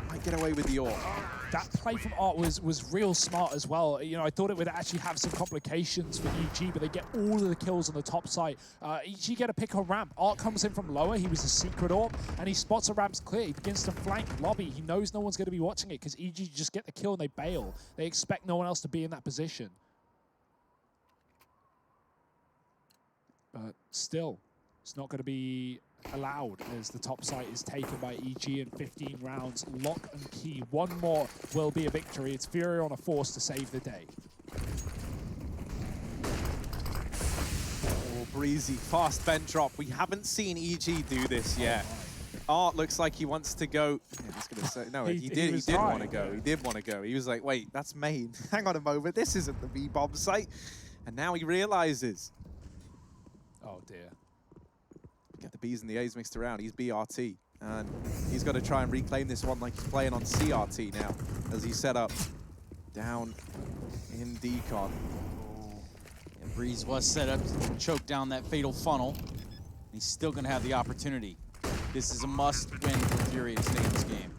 Might get away with the AWP. That play from Art was real smart as well. You know, I thought it would actually have some complications for EG, but they get all of the kills on the top side. EG get a pick on ramp. Art comes in from lower. He was a secret AWP, and he spots a ramp's clear. He begins to flank lobby. He knows no one's going to be watching it because EG just get the kill and they bail. They expect no one else to be in that position. But still, it's not going to be allowed as the top site is taken by EG in 15 rounds. Lock and key. One more will be a victory. It's FURIA on a force to save the day. Oh, breezy, fast vent drop. We haven't seen EG do this yet. Art looks like he wants to go. I was gonna say, no, he did want to go. He did want to go. He was like, wait, that's main. Hang on a moment. This isn't the B-bomb site. And now he realizes. Oh, dear. Get the Bs and the As mixed around. He's BRT. And he's got to try and reclaim this one like he's playing on CRT now as he's set up down in decon. And Breeze was set up to choke down that fatal funnel. He's still going to have the opportunity. This is a must-win for FURIA to stay in this game.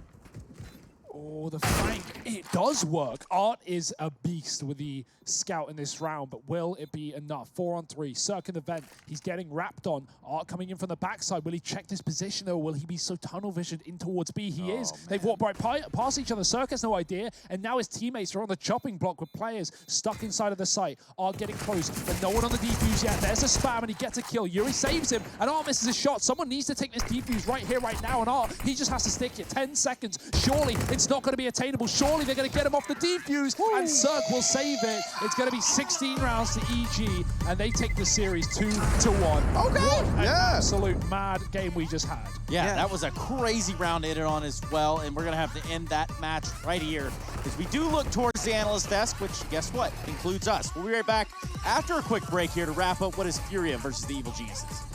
Oh, the flank It does work. Art is a beast with the scout in this round, but will it be enough? 4-on-3, Cirque in the vent. He's getting wrapped on. Art coming in from the backside. Will he check his position, or will he be so tunnel visioned in towards B? He is. Man. They've walked right past each other. Cirque has no idea, and now his teammates are on the chopping block with players stuck inside of the site. Art getting close, but no one on the defuse yet. There's a spam, and he gets a kill. Yuri saves him, and Art misses a shot. Someone needs to take this defuse right here, right now, and Art, he just has to stick it. 10 seconds. Surely it's not going to be attainable. Surely they're going to get him off the defuse, and Cirque will save it. It's going to be 16 rounds to EG, and they take the series 2-1. Okay, What an yeah. absolute mad game we just had. Yeah, that was a crazy round to end it on as well, and we're going to have to end that match right here because we do look towards the analyst desk, which, guess what, includes us. We'll be right back after a quick break here to wrap up what is FURIA versus the Evil Geniuses.